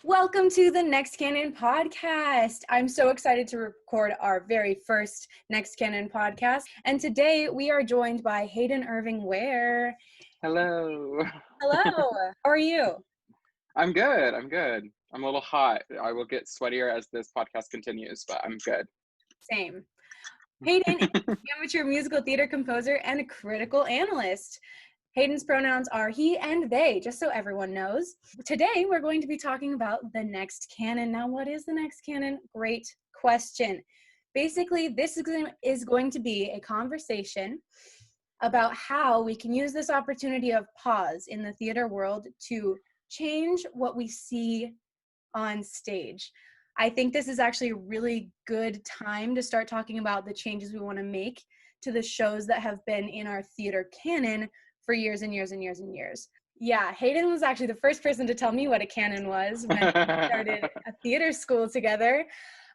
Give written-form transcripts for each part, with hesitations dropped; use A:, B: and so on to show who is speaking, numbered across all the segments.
A: Welcome to the Next Canon Podcast. I'm so excited to record our very first Next Canon Podcast. And today we are joined by Hayden Irving Ware.
B: Hello.
A: Hello. How are you?
B: I'm good. I'm a little hot. I will get sweatier as this podcast continues, but I'm good.
A: Same. Hayden is an amateur musical theater composer and a critical analyst. Hayden's pronouns are he and they, just so everyone knows. Today, we're going to be talking about the Next Canon. Now, what is the Next Canon? Great question. Basically, this is going to be a conversation about how we can use this opportunity of pause in the theater world to change what we see on stage. I think this is actually a really good time to start talking about the changes we want to make to the shows that have been in our theater canon for years and years and years and years. Yeah, Hayden was actually the first person to tell me what a canon was when we started a theater school together.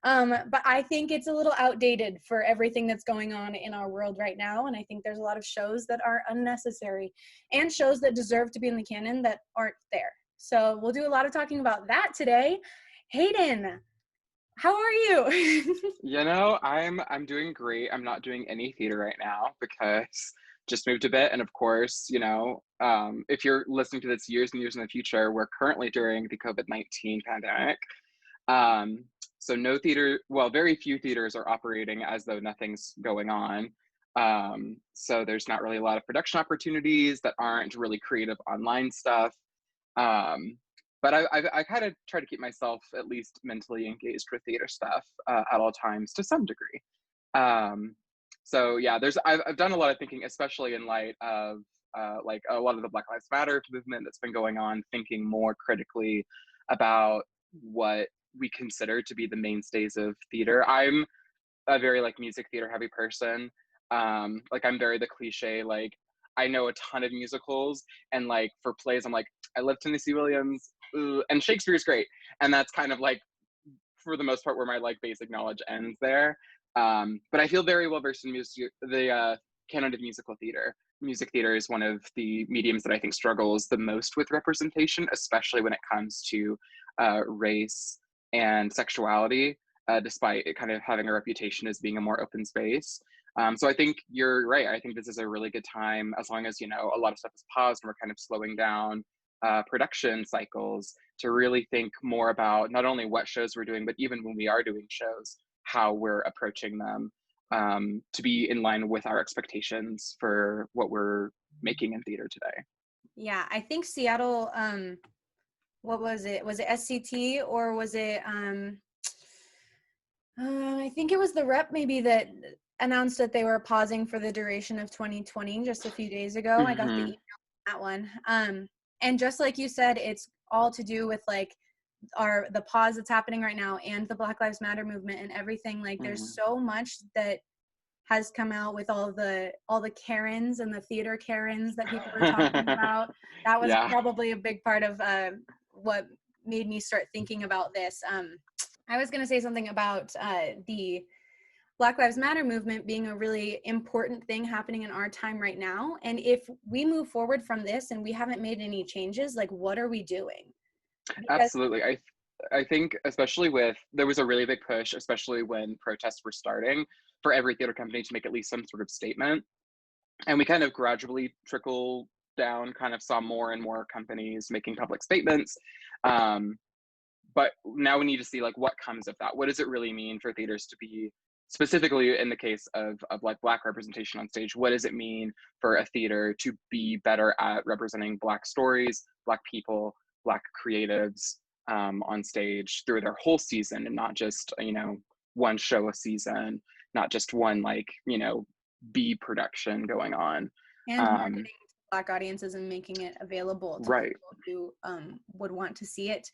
A: But I think it's a little outdated for everything that's going on in our world right now. And I think there's a lot of shows that are unnecessary and shows that deserve to be in the canon that aren't there. So we'll do a lot of talking about that today. Hayden, how are you?
B: I'm doing great. I'm not doing any theater right now because just moved a bit. And of course, if you're listening to this years and years in the future, we're currently during the COVID-19 pandemic. So no theater, very few theaters are operating as though nothing's going on. So there's not really a lot of production opportunities that aren't really creative online stuff. But I kind of try to keep myself at least mentally engaged with theater stuff at all times to some degree. So yeah, I've done a lot of thinking, especially in light of like a lot of the Black Lives Matter movement that's been going on, thinking more critically about what we consider to be the mainstays of theater. I'm a very music theater heavy person. I'm very the cliche, I know a ton of musicals, and for plays, I'm I love Tennessee Williams, and Shakespeare's great. And that's kind of for the most part where my basic knowledge ends there. But I feel very well versed in the canon of musical theater. Music theater is one of the mediums that I think struggles the most with representation, especially when it comes to race and sexuality, despite it kind of having a reputation as being a more open space. So I think you're right. I think this is a really good time, as long as, a lot of stuff is paused and we're kind of slowing down production cycles, to really think more about not only what shows we're doing, but even when we are doing shows, how we're approaching them to be in line with our expectations for what we're making in theater today.
A: Yeah, I think Seattle, what was it? Was it SCT or was it, I think it was the rep maybe that announced that they were pausing for the duration of 2020 just a few days ago.
B: Mm-hmm.
A: I got the email on that one. And just like you said, it's all to do with the pause that's happening right now and the Black Lives Matter movement and everything. There's so much that has come out with all the Karens and the theater Karens that people were talking about. That was probably a big part of what made me start thinking about this. I was going to say something about the Black Lives Matter movement being a really important thing happening in our time right now. And if we move forward from this and we haven't made any changes, what are we doing?
B: Absolutely. I think especially there was a really big push, especially when protests were starting, for every theater company to make at least some sort of statement. And we kind of gradually trickle down, kind of saw more and more companies making public statements. But now we need to see what comes of that. What does it really mean for theaters to be, specifically in the case of Black representation on stage, what does it mean for a theater to be better at representing Black stories, Black people, Black creatives on stage through their whole season, and not just, one show a season, not just one, B production going on.
A: And marketing to Black audiences and making it available to people who would want to see it.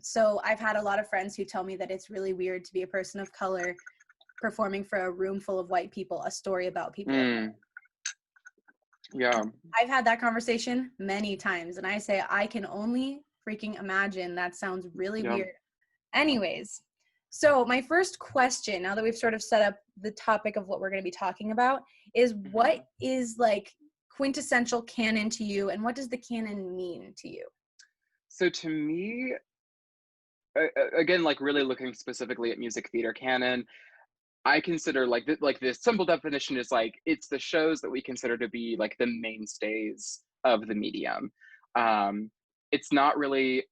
A: So I've had a lot of friends who tell me that it's really weird to be a person of color performing for a room full of white people, a story about people.
B: Yeah.
A: I've had that conversation many times, and I say, I can only freaking imagine. That sounds really weird. Anyways, so my first question, now that we've sort of set up the topic of what we're going to be talking about, is what is quintessential canon to you, and what does the canon mean to you?
B: So to me, again, like really looking specifically at music theater canon, I consider like the simple definition is like it's the shows that we consider to be like the mainstays of the medium. It's not really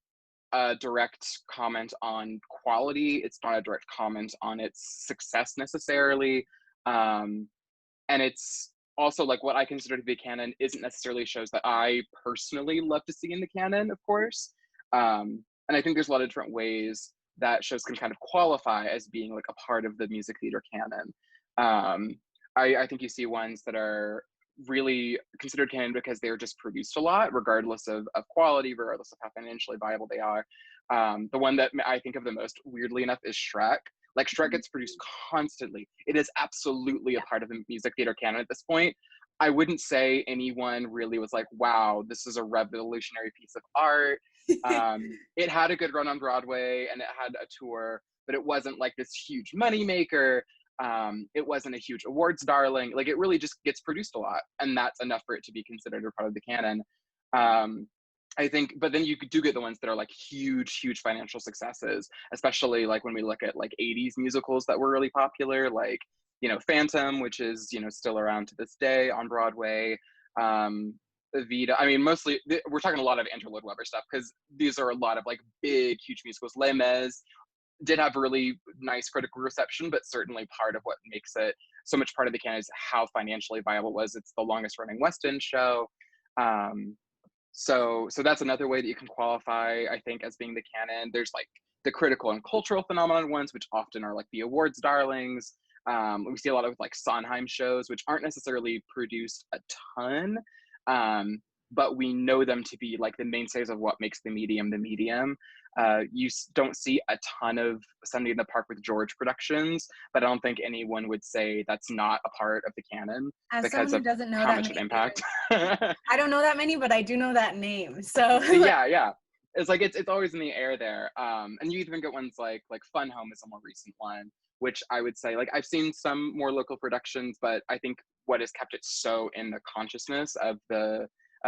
B: a direct comment on quality. It's not a direct comment on its success necessarily. And it's also like what I consider to be canon isn't necessarily shows that I personally love to see in the canon, of course. And I think there's a lot of different ways that shows can kind of qualify as being like a part of the music theater canon. I think you see ones that are really considered canon because they're just produced a lot, regardless of quality, regardless of how financially viable they are. The one that I think of the most, weirdly enough, is Shrek. Like Shrek gets produced constantly. It is absolutely a part of the music theater canon at this point. I wouldn't say anyone really was like, wow, this is a revolutionary piece of art. It had a good run on Broadway and it had a tour, but it wasn't like this huge moneymaker. It wasn't a huge awards darling. Like it really just gets produced a lot, and that's enough for it to be considered a part of the canon. I think, but then you do get the ones that are like huge financial successes, especially like when we look at like 80s musicals that were really popular, like, you know, Phantom, which is, you know, still around to this day on Broadway. Evita, I mean, mostly we're talking a lot of Andrew Lloyd Webber stuff because these are a lot of like big, huge musicals. Les Mis did have a really nice critical reception, but certainly part of what makes it so much part of the canon is how financially viable it was. It's the longest running West End show. So that's another way that you can qualify, I think, as being the canon. There's like the critical and cultural phenomenon ones, which often are like the awards darlings. We see a lot of like Sondheim shows, which aren't necessarily produced a ton, but we know them to be like the mainstays of what makes the medium the medium. You don't see a ton of Sunday in the Park with George productions, but I don't think anyone would say that's not a part of the canon.
A: As
B: because
A: someone
B: of
A: who doesn't know
B: how
A: that
B: much of
A: many
B: impact.
A: I don't know that many, but I do know that name. So
B: yeah. It's like it's always in the air there. And you even get ones like Fun Home is a more recent one, which I would say like I've seen some more local productions, but I think what has kept it so in the consciousness of the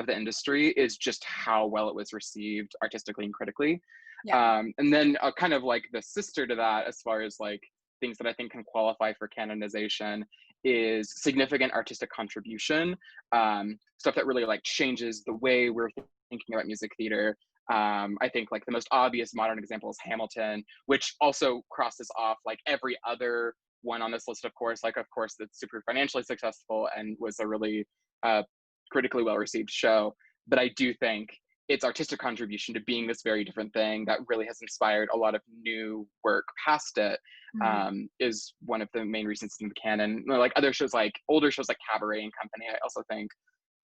B: industry is just how well it was received artistically and critically.
A: Yeah.
B: And then kind of like the sister to that, as far as like things that I think can qualify for canonization, is significant artistic contribution, stuff that really like changes the way we're thinking about music theater. I think like the most obvious modern example is Hamilton, which also crosses off like every other one on this list, of course. Like, of course, it's super financially successful and was a really critically well-received show. But I do think its artistic contribution to being this very different thing that really has inspired a lot of new work past it, is one of the main reasons in the canon. Like other shows, like older shows like Cabaret and Company, I also think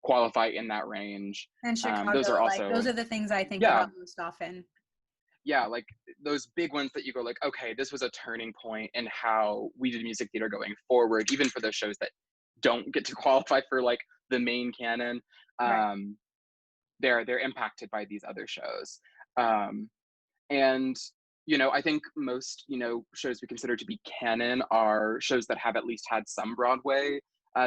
B: qualify in that range.
A: And Chicago,
B: those are also,
A: like those are the things I think about most often.
B: Yeah, like those big ones that you go like, okay, this was a turning point in how we did music theater going forward, even for those shows that don't get to qualify for like the main canon.
A: Right.
B: They're impacted by these other shows. And you know, I think most, you know, shows we consider to be canon are shows that have at least had some Broadway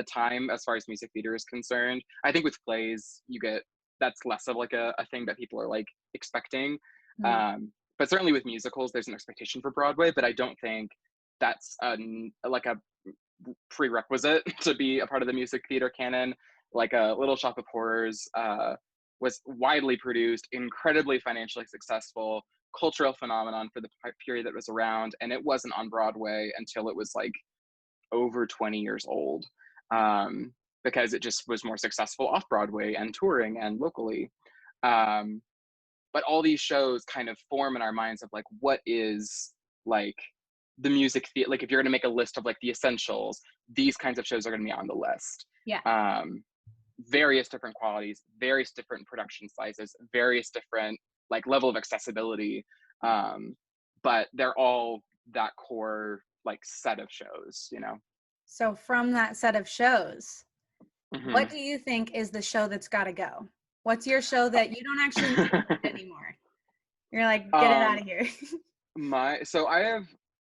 B: time as far as music theater is concerned. I think with plays, you get, that's less of like a thing that people are like expecting. But certainly with musicals, there's an expectation for Broadway, but I don't think that's like a prerequisite to be a part of the music theater canon. Like a Little Shop of Horrors was widely produced, incredibly financially successful, cultural phenomenon for the period that was around, and it wasn't on Broadway until it was like over 20 years old, because it just was more successful off Broadway and touring and locally. But all these shows kind of form in our minds of like, what is like the music theater, like if you're going to make a list of like the essentials, these kinds of shows are going to be on the list.
A: Yeah.
B: Various different qualities, various different production sizes, various different like level of accessibility, but they're all that core like set of shows, you know.
A: So from that set of shows, what do you think is the show that's got to go? What's your show that you don't actually need anymore? You're like, get it out of here.
B: So I have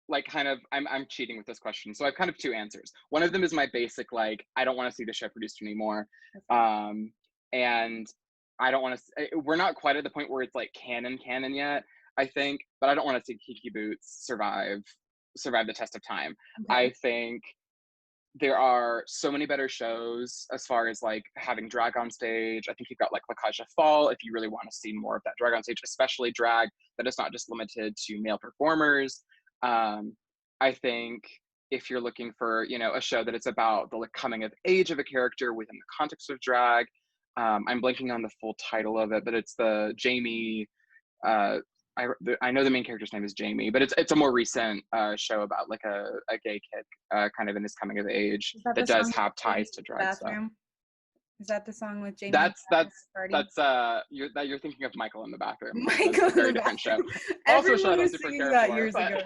B: like kind of, I'm cheating with this question. So I have kind of two answers. One of them is my basic, like, I don't want to see the show produced anymore. And I don't want to, we're not quite at the point where it's like canon yet. I think, but I don't want to see Kinky Boots survive the test of time.
A: Okay.
B: I think there are so many better shows as far as like having drag on stage. I think you've got like La Cage aux Folles if you really want to see more of that drag on stage, especially drag that is not just limited to male performers. I think if you're looking for, you know, a show that it's about the like, coming of age of a character within the context of drag, I'm blanking on the full title of it, but it's the Jamie, I know the main character's name is Jamie, but it's a more recent show about like a gay kid kind of in his coming of age that does have ties to drag stuff.
A: Is that the song with Jamie?
B: You're thinking of Michael in the Bathroom.
A: Michael,
B: a very different show.
A: Also, shout out to that years ago.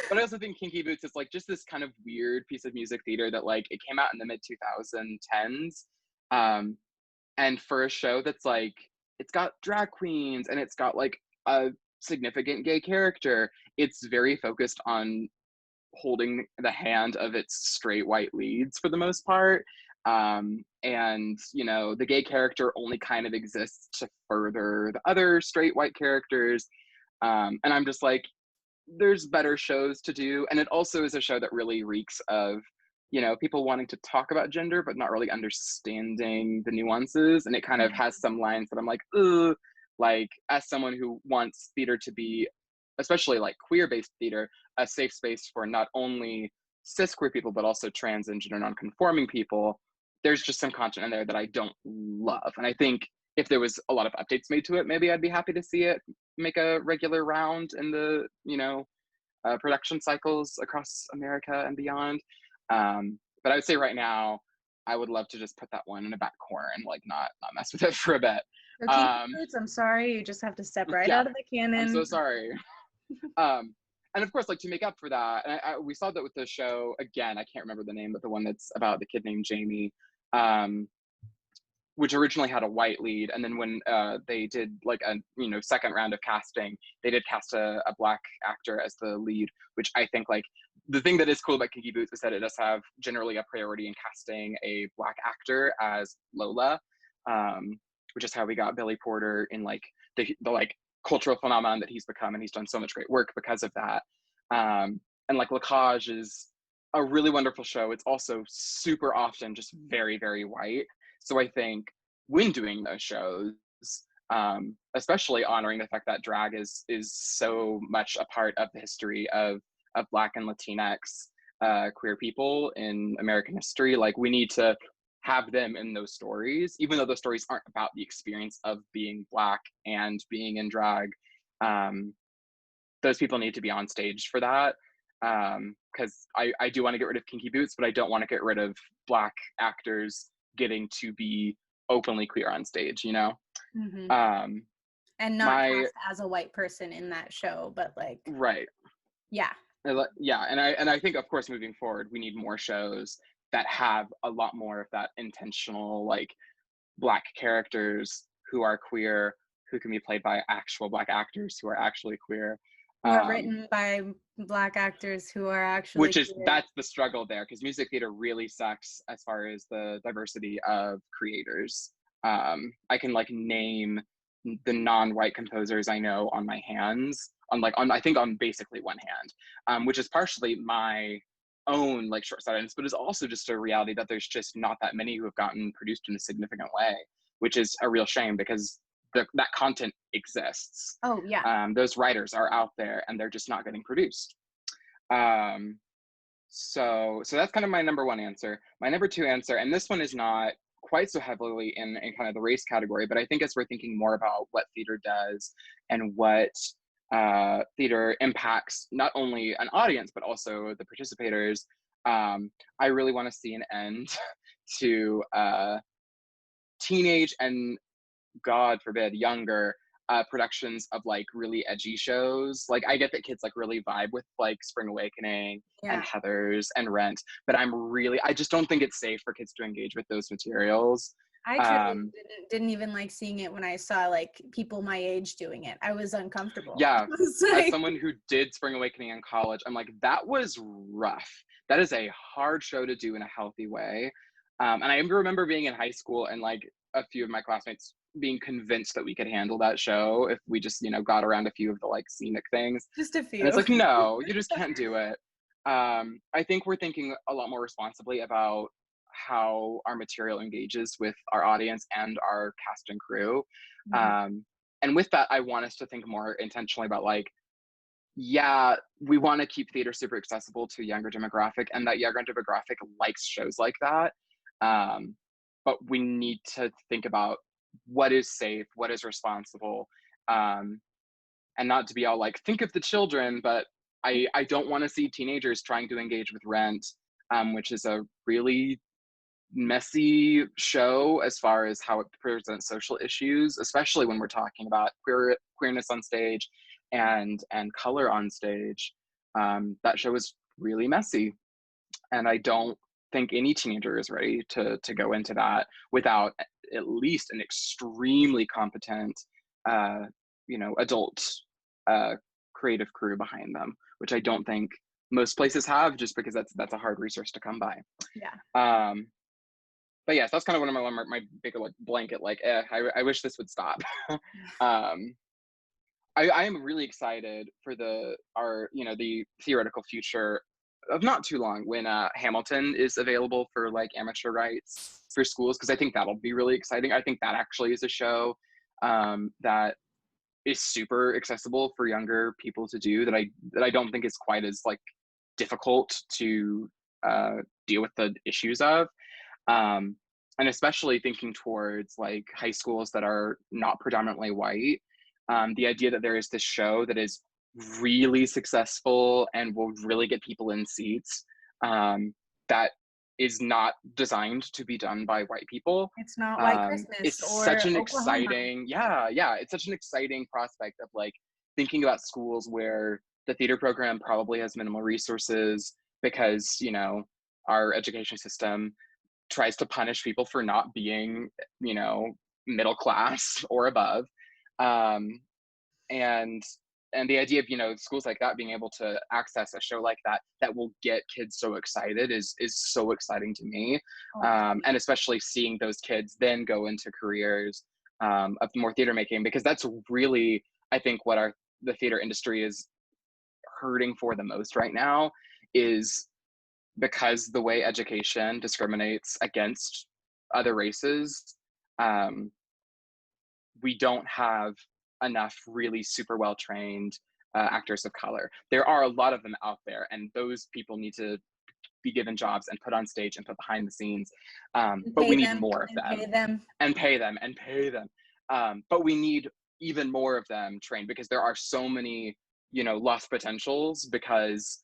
B: But I also think Kinky Boots is like just this kind of weird piece of music theater that like it came out in the mid 2010s, and for a show that's like it's got drag queens and it's got like a significant gay character, it's very focused on holding the hand of its straight white leads for the most part. And you know, the gay character only kind of exists to further the other straight white characters. And I'm just like, there's better shows to do. And it also is a show that really reeks of, you know, people wanting to talk about gender but not really understanding the nuances. And it kind of has some lines that I'm like, ugh. Like, as someone who wants theater to be, especially like queer-based theater, a safe space for not only cis queer people but also trans and gender non-conforming people, there's just some content in there that I don't love. And I think if there was a lot of updates made to it, maybe I'd be happy to see it make a regular round in the, you know, production cycles across America and beyond. But I would say right now, I would love to just put that one in a back corner and like not mess with it for a bit.
A: I'm sorry, you just have to step right out of the canon.
B: I'm so sorry. And of course, like to make up for that, and we saw that with the show again. I can't remember the name, but the one that's about the kid named Jamie, which originally had a white lead, and then when they did like a second round of casting, they did cast a black actor as the lead, which I think like the thing that is cool about Kinky Boots is that it does have generally a priority in casting a black actor as Lola, which is how we got Billy Porter in like the like cultural phenomenon that he's become, and he's done so much great work because of that. And like La Cage is a really wonderful show. It's also super often just very, very white. So I think when doing those shows, especially honoring the fact that drag is so much a part of the history of Black and Latinx queer people in American history, like we need to have them in those stories, even though those stories aren't about the experience of being Black and being in drag. Those people need to be on stage for that. Because I do want to get rid of Kinky Boots, but I don't want to get rid of Black actors getting to be openly queer on stage, you know?
A: Mm-hmm. And not cast as a white person in that show, but like...
B: Right.
A: Yeah.
B: Yeah, and I think, of course, moving forward, we need more shows that have a lot more of that intentional, like, Black characters who are queer, who can be played by actual Black actors who are actually queer.
A: Who are written by Black actors who are actually
B: which is
A: queer.
B: That's the struggle there, because music theater really sucks as far as the diversity of creators. I can like name the non-white composers I know on my hands, I think on basically one hand, which is partially my own like short-sightedness, but is also just a reality that there's just not that many who have gotten produced in a significant way, which is a real shame because that content exists.
A: Oh yeah.
B: Those writers are out there and they're just not getting produced. So that's kind of my number one answer. My number two answer, and this one is not quite so heavily in kind of the race category, but I think as we're thinking more about what theater does and what theater impacts not only an audience, but also the participators, I really want to see an end to teenage and, God forbid, younger productions of like really edgy shows. Like I get that kids like really vibe with like Spring Awakening and Heathers and Rent, but I just don't think it's safe for kids to engage with those materials.
A: I truly didn't even like seeing it when I saw like people my age doing it. I was uncomfortable.
B: Yeah,
A: like...
B: as someone who did Spring Awakening in college, I'm like, that was rough. That is a hard show to do in a healthy way. And I remember being in high school and like a few of my classmates being convinced that we could handle that show if we just, got around a few of the like scenic things.
A: Just a few.
B: And it's like, no, you just can't do it. I think we're thinking a lot more responsibly about how our material engages with our audience and our cast and crew. And with that, I want us to think more intentionally about like, yeah, we want to keep theater super accessible to a younger demographic, and that younger demographic likes shows like that. But we need to think about what is safe, what is responsible, and not to be all like, think of the children, but I don't want to see teenagers trying to engage with Rent, which is a really messy show as far as how it presents social issues, especially when we're talking about queerness on stage and color on stage. That show is really messy, and I don't think any teenager is ready to go into that without at least an extremely competent adult creative crew behind them, which I don't think most places have, just because that's a hard resource to come by. But yes, that's kind of one of my big like blanket like I wish this would stop. I am really excited for the theoretical future of not too long when Hamilton is available for like amateur rights for schools, because I think that'll be really exciting. I think that actually is a show that is super accessible for younger people to do, that I don't think is quite as like difficult to deal with the issues of. And especially thinking towards like high schools that are not predominantly white, the idea that there is this show that is really successful and will really get people in seats, that is not designed to be done by white people.
A: It's not White Christmas.
B: It's
A: or
B: such an
A: Oklahoma.
B: exciting, it's such an exciting prospect of like thinking about schools where the theater program probably has minimal resources because, our education system tries to punish people for not being, middle class or above. And the idea of, schools like that being able to access a show like that will get kids so excited is so exciting to me. And especially seeing those kids then go into careers of more theater making, because that's really, I think, what the theater industry is hurting for the most right now, is because the way education discriminates against other races, we don't have enough really super well trained actors of color. There are a lot of them out there, and those people need to be given jobs and put on stage and put behind the scenes. But we need more of them. And pay them. But we need even more of them trained, because there are so many, lost potentials because,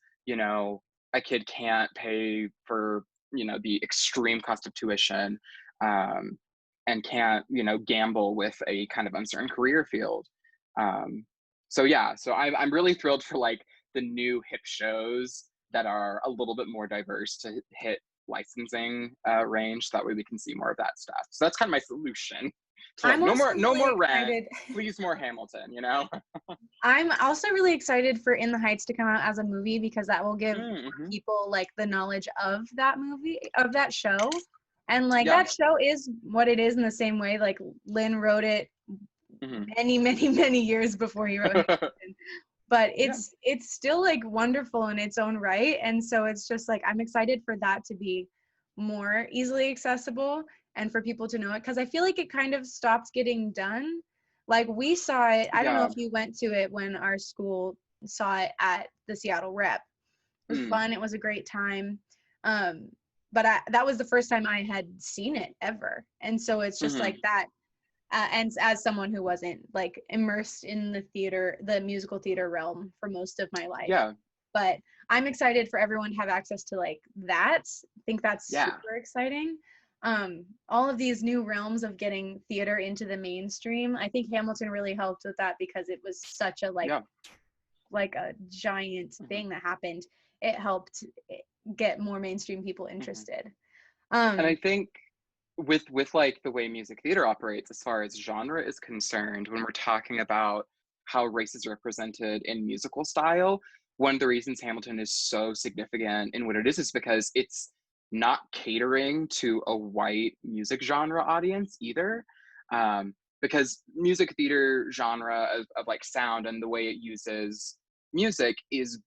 B: a kid can't pay for, the extreme cost of tuition, and can't, gamble with a kind of uncertain career field. So I'm really thrilled for like the new hip shows that are a little bit more diverse to hit licensing range. That way we can see more of that stuff. So that's kind of my solution. So like, no more Rent, please more Hamilton,
A: I'm also really excited for In the Heights to come out as a movie, because that will give people like the knowledge of that movie, of that show. And like that show is what it is in the same way. Like Lynn wrote it many, many, many years before he wrote Hamilton. But it's still like wonderful in its own right. And so it's just like, I'm excited for that to be more easily accessible and for people to know it, because I feel like it kind of stops getting done. Like we saw it, I don't know if you went to it when our school saw it at the Seattle Rep. It was fun. It was a great time. But that was the first time I had seen it ever. And so it's just like that. And as someone who wasn't like immersed in the musical theater realm for most of my life. Yeah. But I'm excited for everyone to have access to like that. I think that's super exciting. All of these new realms of getting theater into the mainstream. I think Hamilton really helped with that, because it was such a like a giant thing that happened. It helped get more mainstream people interested.
B: And I think with like the way music theater operates as far as genre is concerned, when we're talking about how race is represented in musical style, one of the reasons Hamilton is so significant in what it is because it's not catering to a white music genre audience either. Because music theater genre of like sound and the way it uses music is,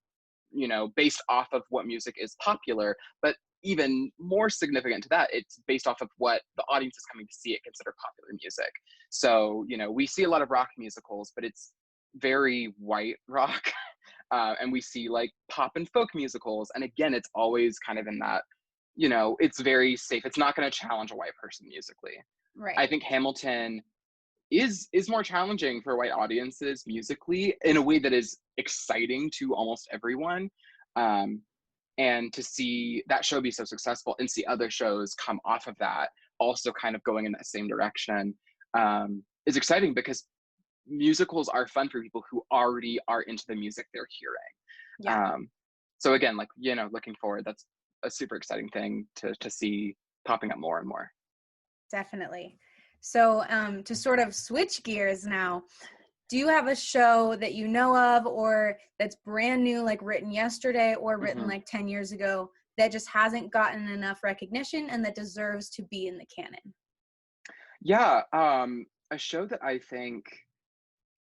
B: you know, based off of what music is popular, but even more significant to that, it's based off of what the audience is coming to see it consider popular music. So, you know, we see a lot of rock musicals, but it's very white rock. And we see like pop and folk musicals. And again, it's always kind of in that, you know, it's very safe. It's not going to challenge a white person musically.
A: Right.
B: I think Hamilton is more challenging for white audiences musically in a way that is exciting to almost everyone. And to see that show be so successful and see other shows come off of that also kind of going in that same direction is exciting, because musicals are fun for people who already are into the music they're hearing.
A: Yeah.
B: So again, like, you know, looking forward, that's a super exciting thing to see popping up more and more.
A: Definitely. So to sort of switch gears now, do you have a show that you know of or that's brand new, like written yesterday or written like 10 years ago, that just hasn't gotten enough recognition and that deserves to be in the canon?
B: Yeah, a show that I think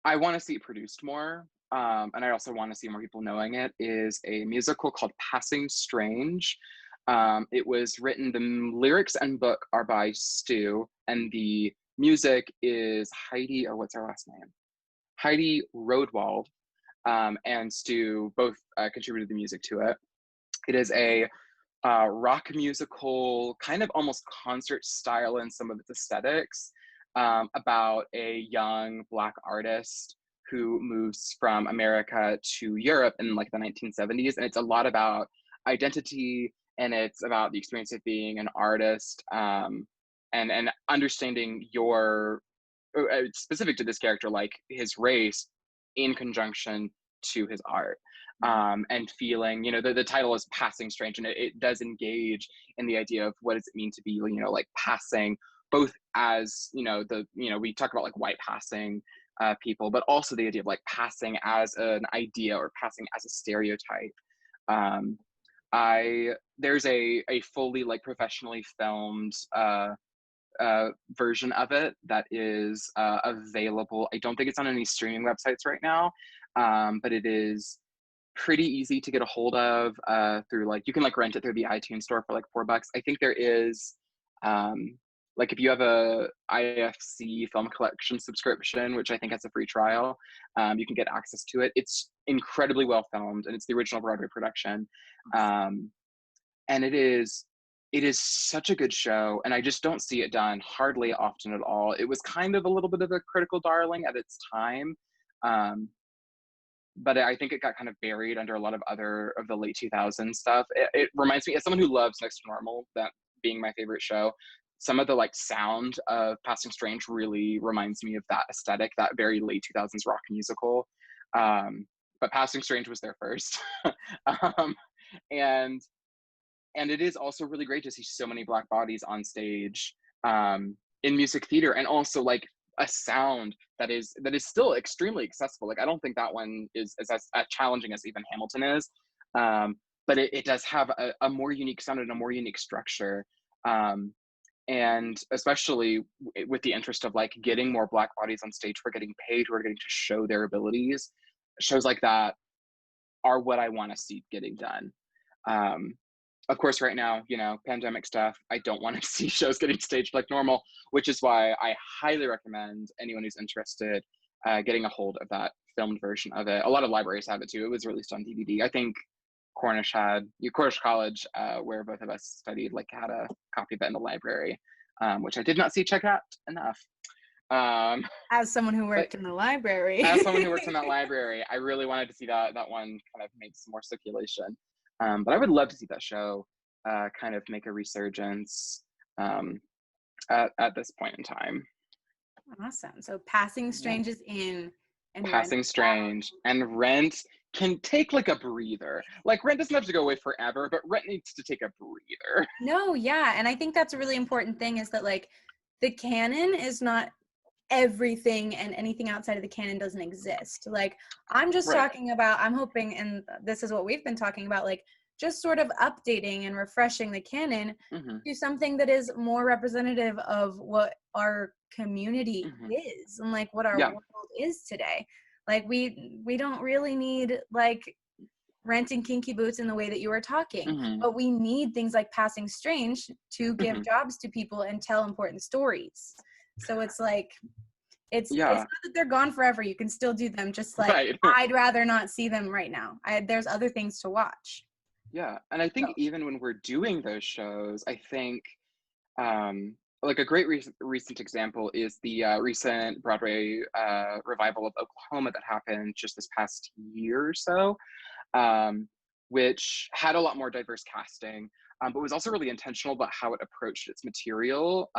B: I want to see produced more, and I also want to see more people knowing it, is a musical called Passing Strange. It was written, the lyrics and book are by Stu, and the music is Heidi, or what's her last name? Heidi Rodwald, and Stu both contributed the music to it. It is a rock musical, kind of almost concert style in some of its aesthetics, about a young Black artist who moves from America to Europe in like the 1970s. And it's a lot about identity, and it's about the experience of being an artist, and understanding your, specific to this character, like his race in conjunction to his art. And feeling, you know, the title is Passing Strange, and it does engage in the idea of what does it mean to be, you know, like passing, both as, you know, we talk about like white passing people, but also the idea of like passing as an idea or passing as a stereotype. There's a fully like professionally filmed version of it that is available. I don't think it's on any streaming websites right now, but it is pretty easy to get a hold of through, like, you can like rent it through the iTunes store for like $4. I think there is like, if you have a IFC film collection subscription, which I think has a free trial, you can get access to it. It's incredibly well filmed, and it's the original Broadway production. And it is such a good show, and I just don't see it done hardly often at all. It was kind of a little bit of a critical darling at its time, but I think it got kind of buried under a lot of other of the late 2000s stuff. It reminds me, as someone who loves Next to Normal, that being my favorite show, some of the like sound of Passing Strange really reminds me of that aesthetic, that very late 2000s rock musical. But Passing Strange was there first. And it is also really great to see so many Black bodies on stage in music theater, and also like a sound that is still extremely accessible. Like, I don't think that one is as challenging as even Hamilton is, but it does have a more unique sound and a more unique structure, and especially with the interest of like getting more Black bodies on stage who are getting paid, who are getting to show their abilities. Shows like that are what I want to see getting done. Of course, right now, you know, pandemic stuff, I don't want to see shows getting staged like normal, which is why I highly recommend anyone who's interested getting a hold of that filmed version of it. A lot of libraries have it too. It was released on DVD. I think Cornish College, where both of us studied, like had a copy of it in the library, which I did not see checked out enough.
A: As someone who worked in the library.
B: As someone who works in that library, I really wanted to see that one kind of make some more circulation. But I would love to see that show kind of make a resurgence at this point in time.
A: Awesome. So Passing Strange is in, and
B: Passing Strange and Rent can take like a breather. Like, Rent doesn't have to go away forever, but Rent needs to take a breather.
A: No, yeah. And I think that's a really important thing, is that like the canon is not everything, and anything outside of the canon doesn't exist. Like, I'm just talking about, I'm hoping, and this is what we've been talking about, like just sort of updating and refreshing the canon to something that is more representative of what our community is and like what our world is today. Like we don't really need like renting Kinky Boots in the way that you were talking, but we need things like Passing Strange to give jobs to people and tell important stories. So it's like, it's not that they're gone forever. You can still do them, just like I'd rather not see them right now. There's other things to watch.
B: Yeah, and I think even when we're doing those shows, I think like a great recent example is the recent Broadway revival of Oklahoma that happened just this past year or so, which had a lot more diverse casting, but was also really intentional about how it approached its material,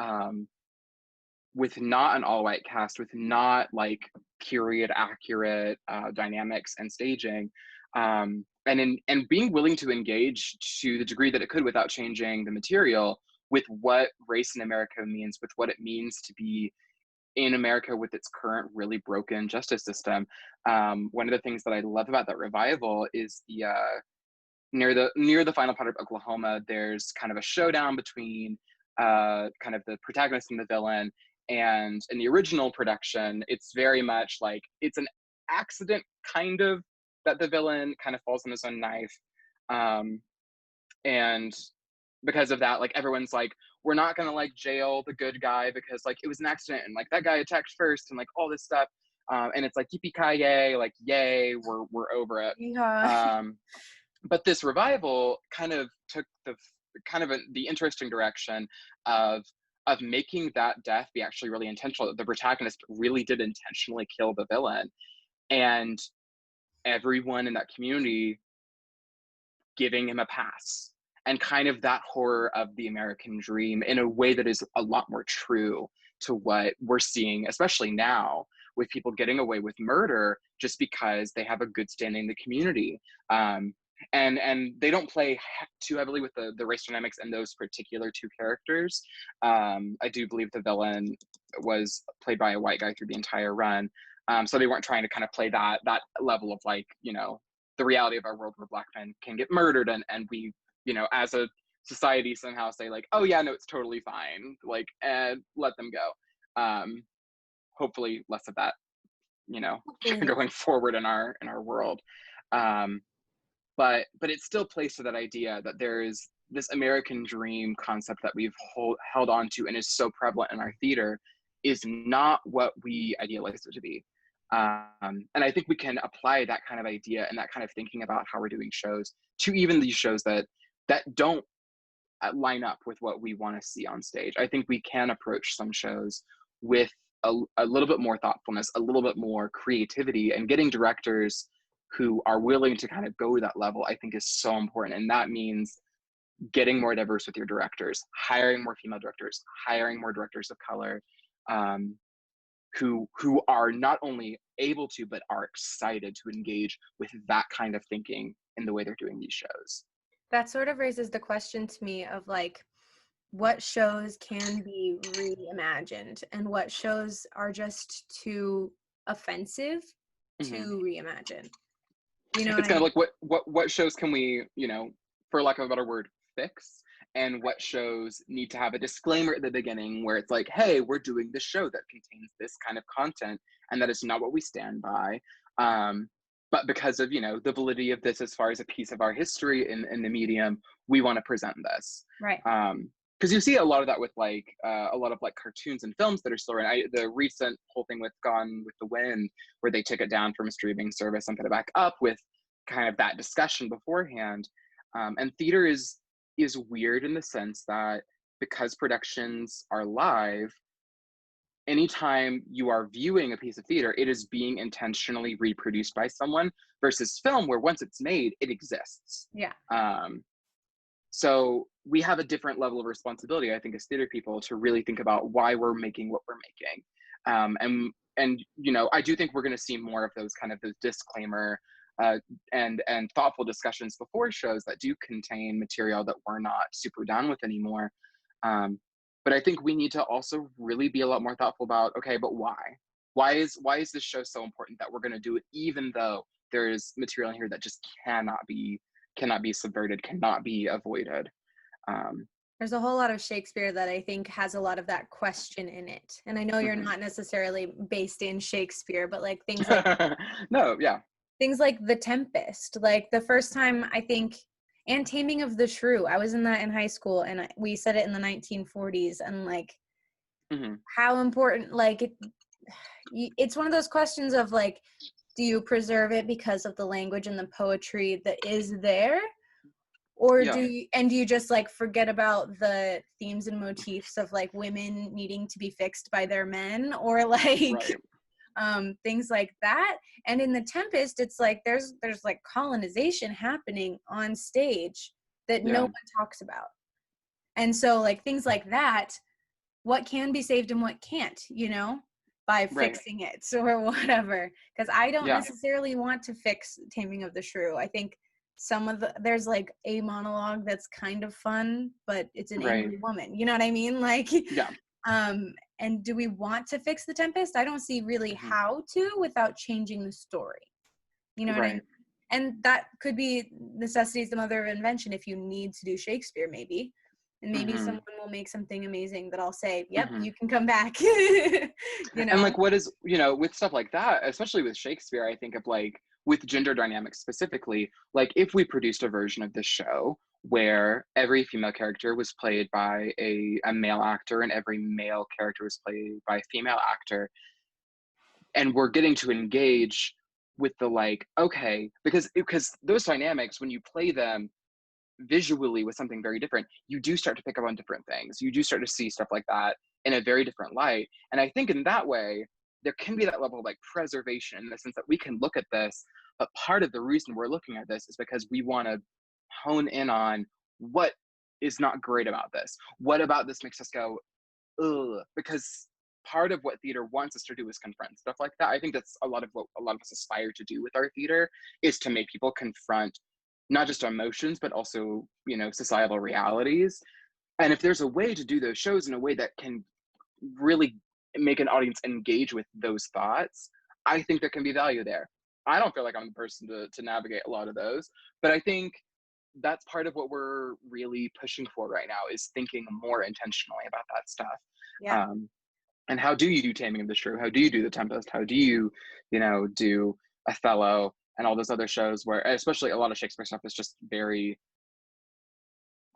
B: with not an all-white cast, with not like period accurate dynamics and staging, and being willing to engage to the degree that it could without changing the material with what race in America means, with what it means to be in America with its current really broken justice system. One of the things that I love about that revival is the near the final part of Oklahoma, there's kind of a showdown between kind of the protagonist and the villain. And in the original production, it's very much like it's an accident kind of that the villain kind of falls on his own knife. And because of that, like everyone's like, we're not gonna like jail the good guy because like it was an accident and like that guy attacked first and like all this stuff. And it's like yippee-ki-yay, like yay, we're over it.
A: Yeah.
B: But this revival kind of took the interesting direction of making that death be actually really intentional. That the protagonist really did intentionally kill the villain, and everyone in that community giving him a pass, and kind of that horror of the American dream in a way that is a lot more true to what we're seeing, especially now, with people getting away with murder just because they have a good standing in the community. And they don't play too heavily with the race dynamics and those particular two characters. I do believe the villain was played by a white guy through the entire run. So they weren't trying to kind of play that level of like, you know, the reality of our world where Black men can get murdered and we, you know, as a society somehow say like, oh yeah, no, it's totally fine. Like, let them go. Hopefully less of that, you know, going forward in our world. But it still plays to that idea that there is this American dream concept that we've held on to and is so prevalent in our theater is not what we idealize it to be. And I think we can apply that kind of idea and that kind of thinking about how we're doing shows to even these shows that don't line up with what we want to see on stage. I think we can approach some shows with a little bit more thoughtfulness, a little bit more creativity, and getting directors who are willing to kind of go to that level, I think is so important. And that means getting more diverse with your directors, hiring more female directors, hiring more directors of color, who are not only able to, but are excited to engage with that kind of thinking in the way they're doing these shows.
A: That sort of raises the question to me of like, what shows can be reimagined and what shows are just too offensive to reimagine. You know,
B: it's kind of like what shows can we, you know, for lack of a better word, fix, and what shows need to have a disclaimer at the beginning where it's like, hey, we're doing this show that contains this kind of content and that is not what we stand by, but because of, you know, the validity of this as far as a piece of our history in the medium, we want to present this,
A: right?
B: because you see a lot of that with like a lot of like cartoons and films that are still running. The recent whole thing with Gone with the Wind, where they took it down from a streaming service and put it back up with kind of that discussion beforehand. And theater is weird in the sense that because productions are live, anytime you are viewing a piece of theater, it is being intentionally reproduced by someone, versus film where once it's made, it exists.
A: Yeah.
B: So we have a different level of responsibility, I think, as theater people, to really think about why we're making what we're making. And you know, I do think we're going to see more of those kind of those disclaimer and thoughtful discussions before shows that do contain material that we're not super down with anymore. But I think we need to also really be a lot more thoughtful about, okay, but why? Why is this show so important that we're going to do it, even though there is material in here that just cannot be cannot be subverted, cannot be avoided.
A: There's a whole lot of Shakespeare that I think has a lot of that question in it. And I know you're not necessarily based in Shakespeare, but like things like
B: no, yeah.
A: Things like The Tempest, like the first time I think, and Taming of the Shrew. I was in that in high school, and we said it in the 1940s, and like how important, like it's one of those questions of like, do you preserve it because of the language and the poetry that is there? Or do you just like forget about the themes and motifs of like women needing to be fixed by their men, or like things like that? And in The Tempest, it's like there's like colonization happening on stage that no one talks about. And so like things like that, what can be saved and what can't, you know, by fixing it or whatever. Because I don't necessarily want to fix Taming of the Shrew. I think there's like a monologue that's kind of fun, but it's an angry woman, you know what I mean? Like and do we want to fix The Tempest? I don't see really how to without changing the story, you know what I mean? And that could be necessity is the mother of invention if you need to do Shakespeare, maybe. And maybe someone will make something amazing that I'll say, yep, you can come back. You know?
B: And like, what is, you know, with stuff like that, especially with Shakespeare, I think of like, with gender dynamics specifically, like if we produced a version of this show where every female character was played by a male actor and every male character was played by a female actor, and we're getting to engage with the like, okay, because those dynamics, when you play them visually with something very different, you do start to pick up on different things. You do start to see stuff like that in a very different light. And I think in that way, there can be that level of like preservation in the sense that we can look at this, but part of the reason we're looking at this is because we want to hone in on what is not great about this. What about this makes us go, ugh? Because part of what theater wants us to do is confront stuff like that. I think that's a lot of what a lot of us aspire to do with our theater, is to make people confront not just emotions, but also, you know, societal realities. And if there's a way to do those shows in a way that can really make an audience engage with those thoughts, I think there can be value there. I don't feel like I'm the person to navigate a lot of those, but I think that's part of what we're really pushing for right now, is thinking more intentionally about that stuff. And how do you do Taming of the Shrew? How do you do The Tempest? How do you, you know, do Othello and all those other shows where, especially a lot of Shakespeare stuff is just very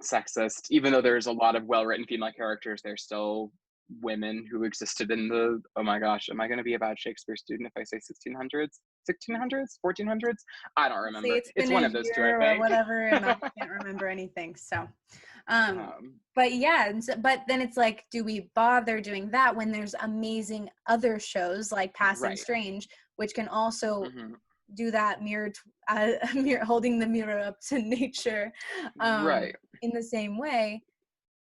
B: sexist. Even though there's a lot of well-written female characters, there's still women who existed in the, oh my gosh, am I going to be a bad Shakespeare student if I say 1400s? I don't remember. It's one of those two, I think.
A: Or whatever, and I can't remember anything. So, but yeah, but then it's like, do we bother doing that when there's amazing other shows like Passing Strange, which can also do that mirror holding the mirror up to nature, in the same way?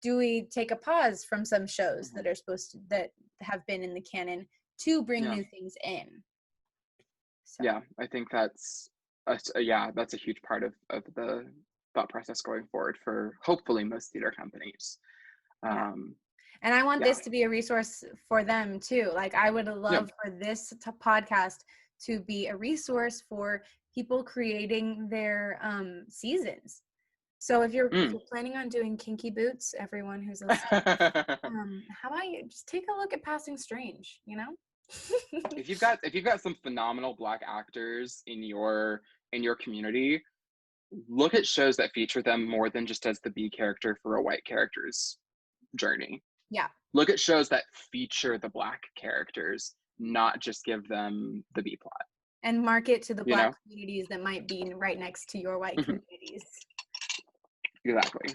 A: Do we take a pause from some shows that are that have been in the canon to bring new things in? So.
B: Yeah, I think that's a huge part of the thought process going forward for hopefully most theater companies. And
A: I want this to be a resource for them too. Like, I would love for this podcast to be a resource for people creating their seasons. So if you're planning on doing Kinky Boots, everyone who's listening, how about you just take a look at Passing Strange, you know?
B: If you've got some phenomenal Black actors in your community, look at shows that feature them more than just as the B character for a white character's journey.
A: Yeah.
B: Look at shows that feature the Black characters, not just give them the B plot.
A: And market to the Black communities that might be right next to your white communities. Exactly.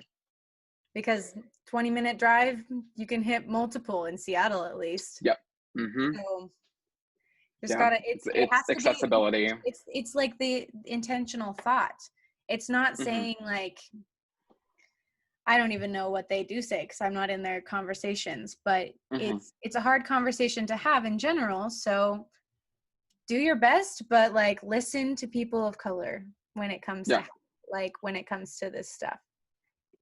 A: Because 20-minute drive, you can hit multiple in Seattle at least.
B: Yep.
A: So just gotta. It has to
B: accessibility.
A: It's like the intentional thought. It's not saying like, I don't even know what they do say because I'm not in their conversations, but it's a hard conversation to have in general. So do your best, but like listen to people of color when it comes to this stuff.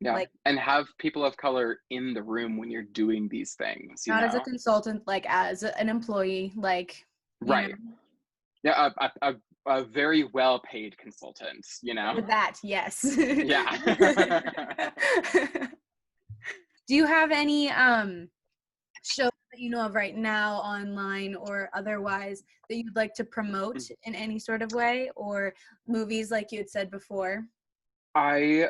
B: Yeah, like, and have people of color in the room when you're doing these things.
A: Not as a consultant, like as an employee, like.
B: Right. Yeah, a very well-paid consultant, you know?
A: For that, yes.
B: Yeah.
A: Do you have any shows that you know of right now, online or otherwise, that you'd like to promote in any sort of way, or movies like you had said before?
B: I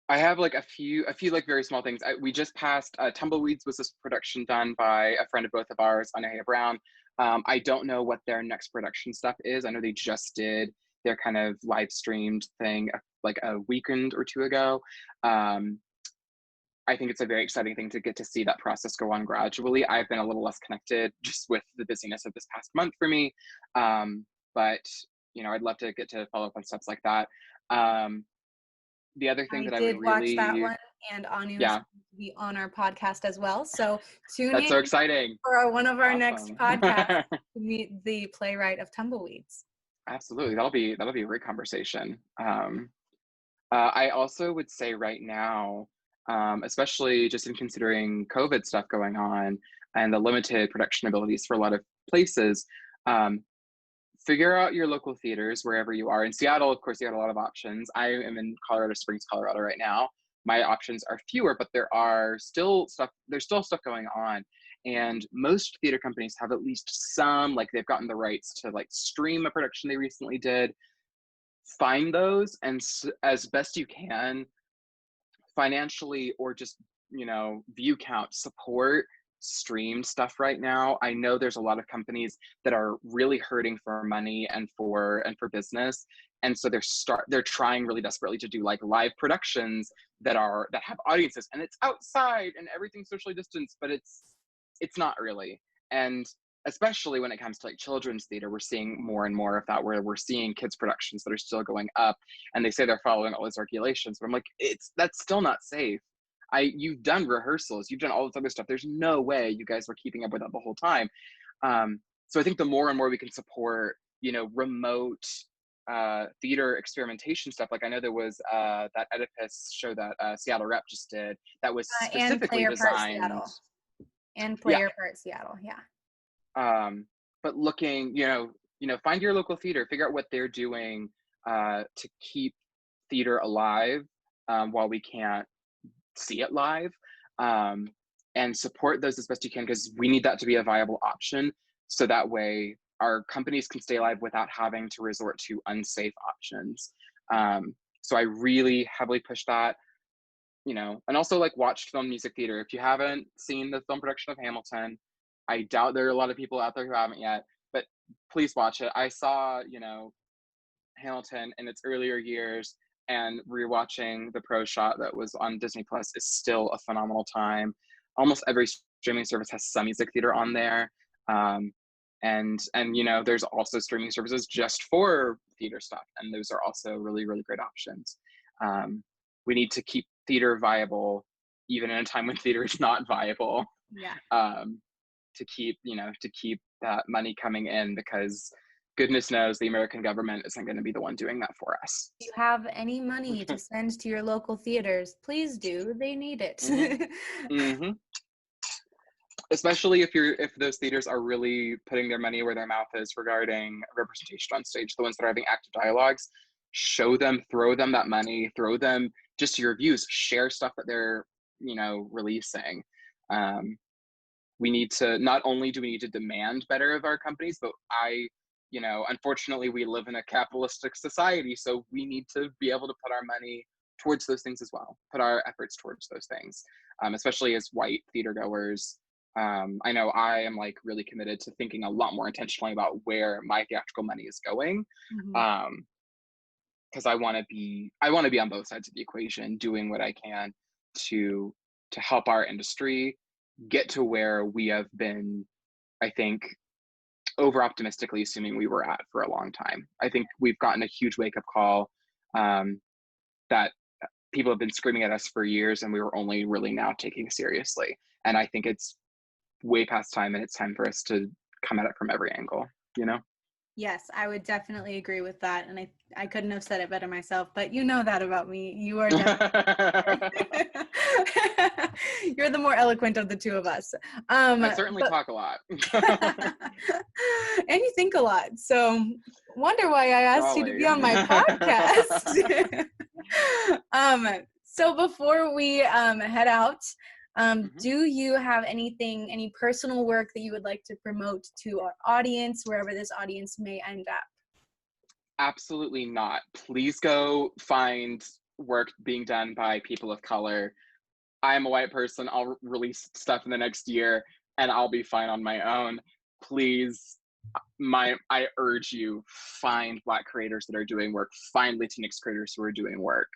B: have like a few like very small things. We just passed Tumbleweeds was this production done by a friend of both of ours, Anaya Brown. I don't know what their next production stuff is. I know they just did their kind of live streamed thing like a weekend or two ago. I think it's a very exciting thing to get to see that process go on gradually. I've been a little less connected just with the busyness of this past month for me. But, you know, I'd love to get to follow up on steps like that. The other thing
A: I
B: I
A: did
B: would
A: watch that
B: really,
A: one, and Anu is
B: yeah,
A: going to be on our podcast as well. So tune
B: that's
A: in
B: so exciting.
A: for one of our next
B: Awesome.
A: podcasts to meet the playwright of Tumbleweeds.
B: Absolutely. That'll be a great conversation. I also would say right now, especially just in considering COVID stuff going on and the limited production abilities for a lot of places, figure out your local theaters wherever you are. In Seattle, of course, you got a lot of options. I am in Colorado Springs, Colorado right now. My options are fewer, but there's still stuff going on. And most theater companies have at least some, like they've gotten the rights to like stream a production they recently did. Find those and as best you can, financially or just, you know, view count, support streamed stuff right now. I know there's a lot of companies that are really hurting for money and for business, and so they're trying really desperately to do like live productions that have audiences, and it's outside and everything's socially distanced, but it's not really. And especially when it comes to like children's theater, we're seeing more and more of that, where we're seeing kids productions that are still going up, and they say they're following all those regulations, but I'm like, that's still not safe. You've done rehearsals, you've done all this other stuff. There's no way you guys were keeping up with that the whole time. So I think the more and more we can support, you know, remote theater experimentation stuff. Like I know there was that Oedipus show that Seattle Rep just did that was specifically designed.
A: And Player Part Seattle, yeah.
B: But looking, you know, find your local theater, figure out what they're doing to keep theater alive while we can't see it live, and support those as best you can, because we need that to be a viable option, so that way our companies can stay alive without having to resort to unsafe options. So I really heavily push that, you know, and also like watch film music theater. If you haven't seen the film production of Hamilton, I doubt there are a lot of people out there who haven't yet, but please watch it. I saw, you know, Hamilton in its earlier years, and rewatching the pro shot that was on Disney Plus is still a phenomenal time. Almost every streaming service has some music theater on there. And you know, there's also streaming services just for theater stuff, and those are also really, really great options. We need to keep theater viable, even in a time when theater is not viable.
A: Yeah.
B: To keep that money coming in, because goodness knows the American government isn't going to be the one doing that for us.
A: If you have any money to send to your local theaters, please do. They need it.
B: Mm-hmm. Especially if those theaters are really putting their money where their mouth is regarding representation on stage, the ones that are having active dialogues, show them, throw them that money, throw them just your views, share stuff that they're, you know, releasing. We need to, not only do we need to demand better of our companies, but you know, unfortunately we live in a capitalistic society, so we need to be able to put our money towards those things as well, put our efforts towards those things, especially as white theater goers. I know I am like really committed to thinking a lot more intentionally about where my theatrical money is going. Because I want to be on both sides of the equation, doing what I can to help our industry get to where we have been, I think, over optimistically assuming we were at for a long time. I think we've gotten a huge wake up call that people have been screaming at us for years, and we were only really now taking seriously. And I think it's way past time, and it's time for us to come at it from every angle, you know?
A: Yes, I would definitely agree with that. And I couldn't have said it better myself, but you know that about me. You are definitely, you're the more eloquent of the two of us.
B: I certainly talk a lot.
A: And you think a lot. So wonder why I asked you to be on my podcast. So before we head out, do you have any personal work that you would like to promote to our audience, wherever this audience may end up?
B: Absolutely not. Please go find work being done by people of color. I am a white person. I'll release stuff in the next year and I'll be fine on my own. Please, I urge you, find Black creators that are doing work. Find Latinx creators who are doing work.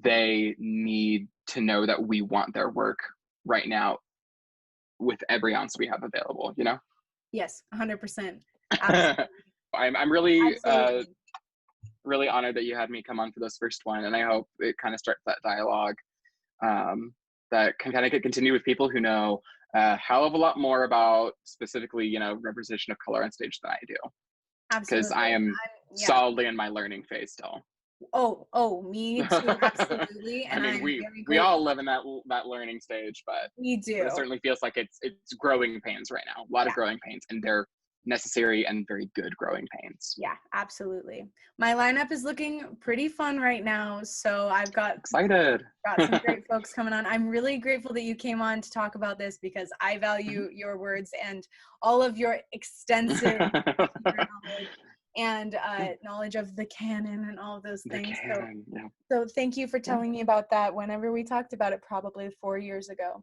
B: They need to know that we want their work right now with every ounce we have available, you know?
A: Yes, 100%. Absolutely.
B: I'm really
A: Absolutely.
B: really honored that you had me come on for this first one, and I hope it kind of starts that dialogue that can kind of continue with people who know a hell of a lot more about specifically, you know, representation of color on stage than I do.
A: Absolutely.
B: Because I am solidly in my learning phase still.
A: Oh, me too, absolutely. And
B: I mean, we all live in that learning stage, but
A: we do.
B: But it certainly feels like it's growing pains right now. A lot of growing pains, and they're necessary and very good growing pains.
A: Yeah, absolutely. My lineup is looking pretty fun right now, so I've got some great folks coming on. I'm really grateful that you came on to talk about this because I value your words and all of your extensive knowledge and knowledge of the canon and all of those things. So thank you for telling me about that whenever we talked about it, probably 4 years ago.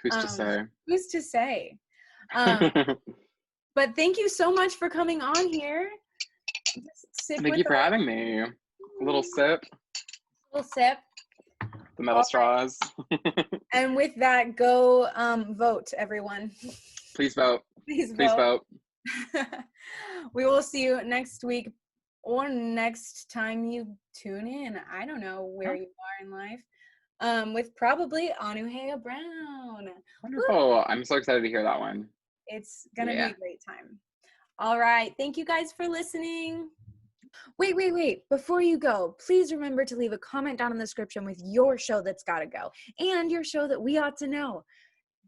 B: Who's to say?
A: Who's to say? But thank you so much for coming on here.
B: Thank you for having me. A little sip.
A: The
B: metal straws.
A: And with that, go vote, everyone.
B: Please vote.
A: Please vote. We will see you next week or next time you tune in. I don't know where you are in life. With probably Anuhea Brown.
B: Wonderful. Woo! I'm so excited to hear that one.
A: It's going to be a great time. All right. Thank you guys for listening. Wait. Before you go, please remember to leave a comment down in the description with your show that's got to go and your show that we ought to know.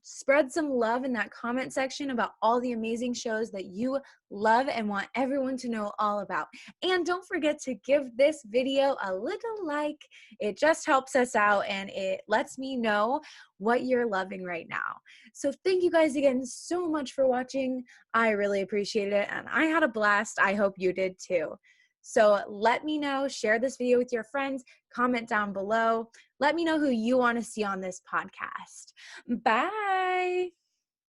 A: Spread some love in that comment section about all the amazing shows that you love and want everyone to know all about. And don't forget to give this video a little like. It just helps us out and it lets me know what you're loving right now. So thank you guys again so much for watching. I really appreciate it and I had a blast. I hope you did too. So let me know, share this video with your friends, comment down below. Let me know who you want to see on this podcast. Bye.